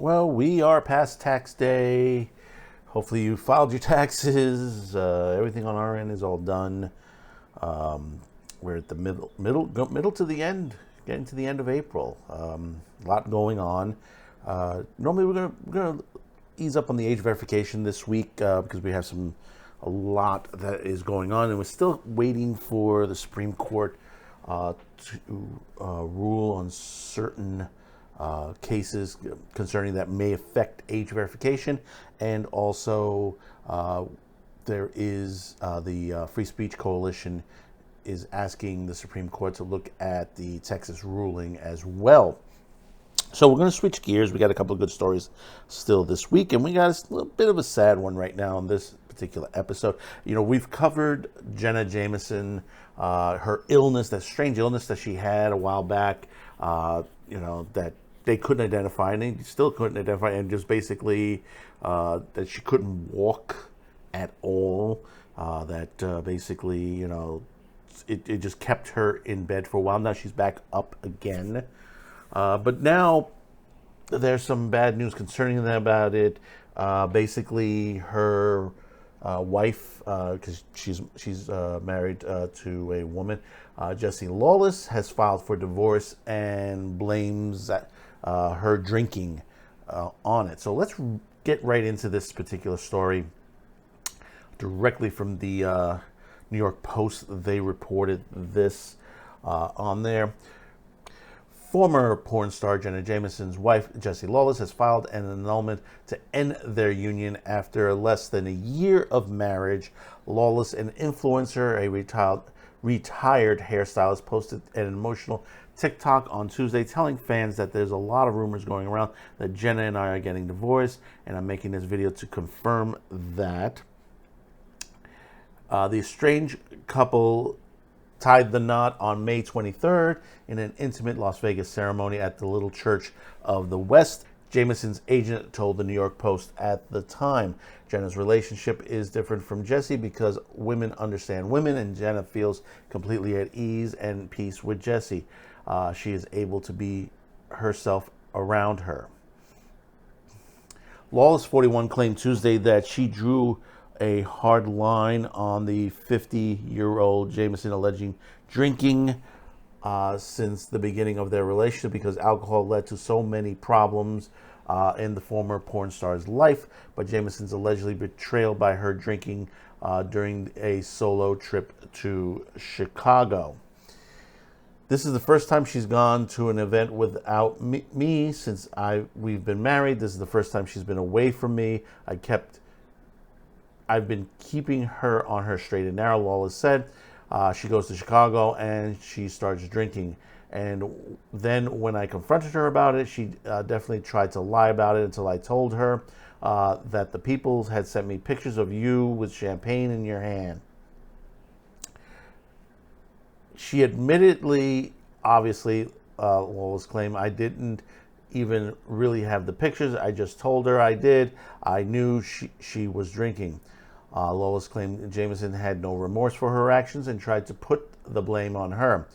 Well, we are past tax day. Hopefully, you filed your taxes. Everything on our end is all done. We're at the middle to the end, getting to the end of April. A lot going on. Normally, we're gonna ease up on the age verification this week because we have a lot that is going on, and we're still waiting for the Supreme Court to rule on certain cases concerning that may affect age verification, and also there is the Free Speech Coalition is asking the Supreme Court to look at the Texas ruling as well. So we're going to switch gears. We got a couple of good stories still this week, and we got a little bit of a sad one right now in this particular episode. You know, we've covered Jenna Jameson, her illness, that strange illness that she had a while back, that they couldn't identify, and they still couldn't identify, and just basically that she couldn't walk at all, it just kept her in bed for a while. Now she's back up again. But now there's some bad news concerning them about it. Basically, her wife, because she's married to a woman, Jessie Lawless, has filed for divorce and blames her drinking on it. So let's get right into this particular story directly from the New York Post. They reported this on there. Former porn star Jenna Jameson's wife, Jessie Lawless, has filed an annulment to end their union after less than a year of marriage. Lawless, an influencer, a retired hairstylist, posted an emotional TikTok on Tuesday telling fans that there's a lot of rumors going around that Jenna and I are getting divorced, and I'm making this video to confirm that. The estranged couple tied the knot on May 23rd in an intimate Las Vegas ceremony at the Little Church of the West. Jameson's agent told the New York Post at the time. Jenna's relationship is different from Jessie because women understand women, and Jenna feels completely at ease and peace with Jessie. She is able to be herself around her. Lawless, 41, claimed Tuesday that she drew a hard line on the 50-year-old Jameson, alleging drinking since the beginning of their relationship because alcohol led to so many problems in the former porn star's life. But Jameson's allegedly betrayal by her drinking during a solo trip to Chicago. This is the first time she's gone to an event without me since we've been married. This is the first time she's been away from me. I've been keeping her on her straight and narrow, Lawless said. She goes to Chicago and she starts drinking. And then when I confronted her about it, she definitely tried to lie about it until I told her that the people had sent me pictures of you with champagne in your hand. She admittedly, obviously, Lawless claimed, I didn't even really have the pictures. I just told her I did. I knew she was drinking. Lawless claimed Jameson had no remorse for her actions and tried to put the blame on her.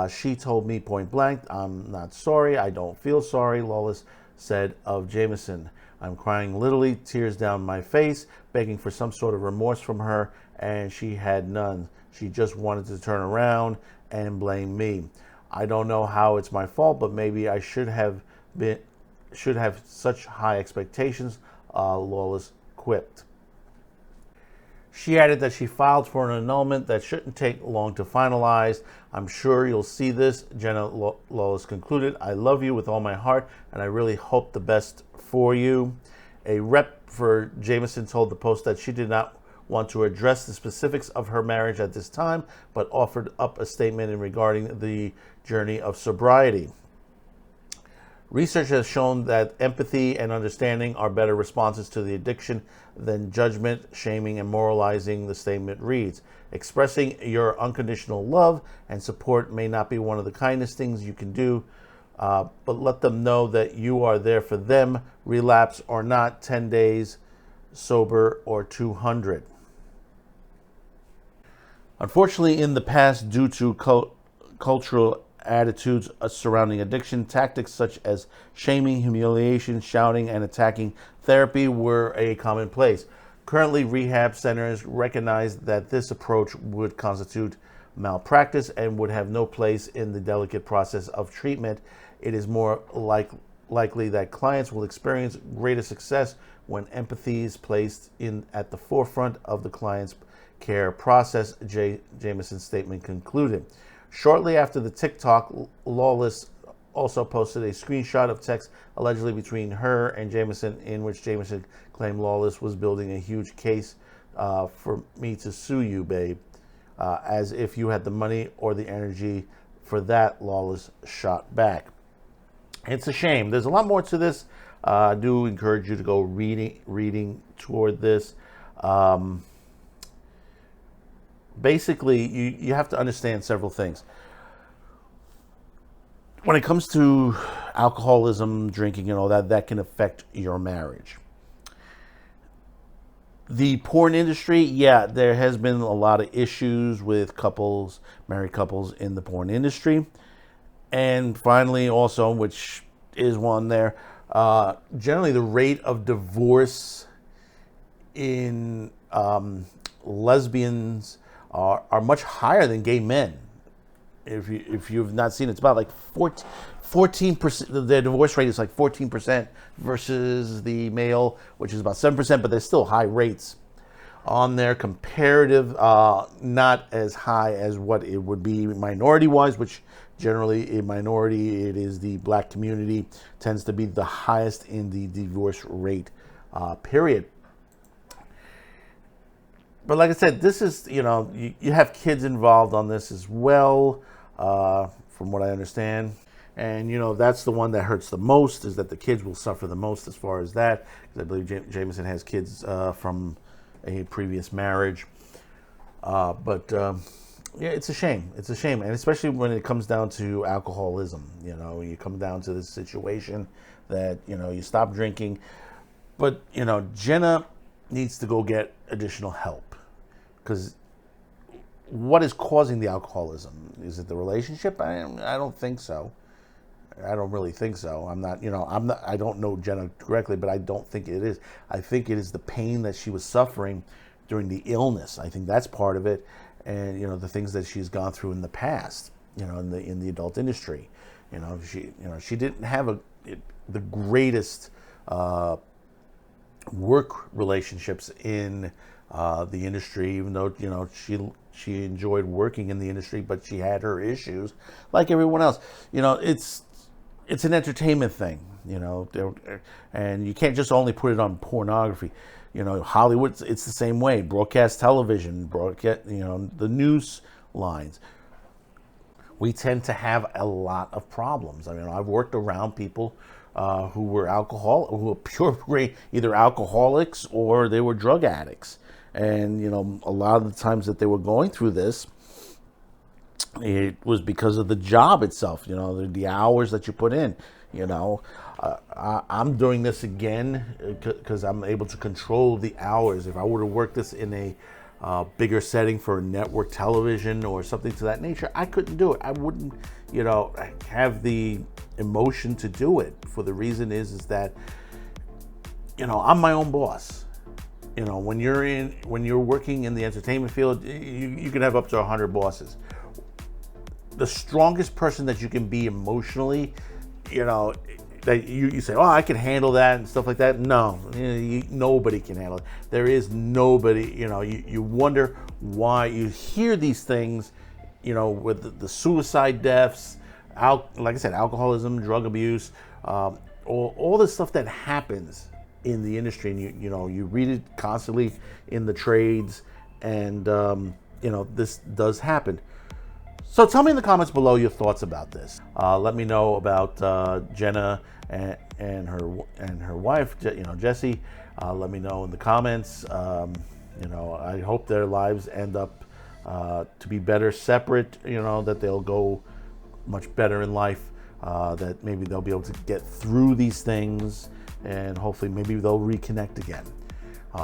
She told me point blank, I'm not sorry. I don't feel sorry, Lawless said of Jameson. I'm crying literally, tears down my face, begging for some sort of remorse from her, and she had none. She just wanted to turn around and blame me. I don't know how it's my fault, but maybe I should have such high expectations, Lawless quipped. She added that she filed for an annulment that shouldn't take long to finalize. I'm sure you'll see this, Jenna Lawless concluded. I love you with all my heart, and I really hope the best for you. A rep for Jameson told the Post that she did not want to address the specifics of her marriage at this time, but offered up a statement regarding the journey of sobriety. Research has shown that empathy and understanding are better responses to the addiction than judgment, shaming, and moralizing, the statement reads. Expressing your unconditional love and support may not be one of the kindest things you can do, but let them know that you are there for them, relapse or not, 10 days sober or 200. Unfortunately, in the past, due to cultural attitudes surrounding addiction. Tactics such as shaming, humiliation, shouting, and attacking therapy were a commonplace. Currently, rehab centers recognize that this approach would constitute malpractice and would have no place in the delicate process of treatment. It is more likely that clients will experience greater success when empathy is placed in at the forefront of the client's care process, Jameson's statement concluded. Shortly after the TikTok, Lawless also posted a screenshot of text allegedly between her and Jameson, in which Jameson claimed Lawless was building a huge case for me to sue you, babe. As if you had the money or the energy for that, Lawless shot back. It's a shame. There's a lot more to this. I do encourage you to go reading toward this. Basically, you have to understand several things. When it comes to alcoholism, drinking, and all that, that can affect your marriage. The porn industry, yeah, there has been a lot of issues with couples, married couples in the porn industry. And finally, also, which is one there, generally the rate of divorce in lesbians are much higher than gay men. If you've not seen it, it's about like 14%. The divorce rate is like 14% versus the male, which is about 7%, but there's still high rates on their comparative, not as high as what it would be minority-wise, which generally in minority, it is the black community, tends to be the highest in the divorce rate, period. But like I said, this is, you have kids involved on this as well, from what I understand. And, that's the one that hurts the most, is that the kids will suffer the most as far as that. Because I believe Jameson has kids from a previous marriage. Yeah, it's a shame. It's a shame. And especially when it comes down to alcoholism. You come down to this situation that, you stop drinking. But, Jenna needs to go get additional help. Because what is causing the alcoholism? Is it the relationship? I don't think so. I don't really think so. I don't know Jenna directly, but I don't think it is. I think it is the pain that she was suffering during the illness. I think that's part of it. And, the things that she's gone through in the past, in the adult industry. She didn't have the greatest work relationships in the industry, even though she enjoyed working in the industry, but she had her issues like everyone else. It's an entertainment thing, and you can't just only put it on pornography. Hollywood, it's the same way. Broadcast television, the news lines. We tend to have a lot of problems. I've worked around people who were who were pure either alcoholics or they were drug addicts. And, a lot of the times that they were going through this, it was because of the job itself, the hours that you put in. I'm doing this again because I'm able to control the hours. If I were to work this in a bigger setting for network television or something to that nature, I couldn't do it. I wouldn't, have the emotion to do it. For the reason is that, I'm my own boss. When you're working in the entertainment field, you can have up to 100 bosses. The strongest person that you can be emotionally, that you say, oh, I can handle that and stuff like that. No, nobody can handle it. There is nobody, you wonder why you hear these things, with the suicide deaths, like I said, alcoholism, drug abuse, all the stuff that happens in the industry, and you read it constantly in the trades, and this does happen. So tell me in the comments below your thoughts about this. Let me know about Jenna and her wife, Jessie. Let me know in the comments. I hope their lives end up to be better separate. That they'll go much better in life. That maybe they'll be able to get through these things, and hopefully maybe they'll reconnect again.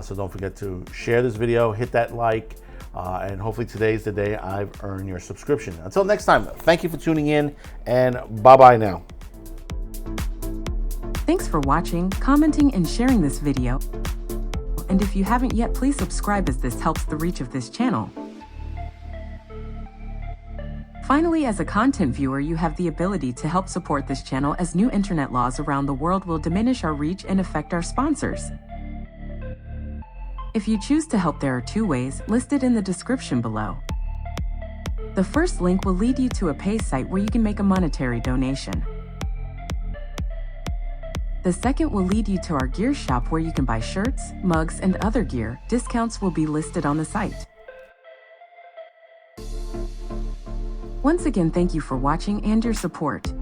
So don't forget to share this video, hit that like. And hopefully today's the day I've earned your subscription. Until next time, thank you for tuning in, and bye-bye now. Thanks for watching, commenting, and sharing this video. And if you haven't yet, please subscribe, as this helps the reach of this channel. Finally, as a content viewer, you have the ability to help support this channel, as new internet laws around the world will diminish our reach and affect our sponsors. If you choose to help, there are two ways listed in the description below. The first link will lead you to a pay site where you can make a monetary donation. The second will lead you to our gear shop where you can buy shirts, mugs, and other gear. Discounts will be listed on the site. Once again, thank you for watching and your support.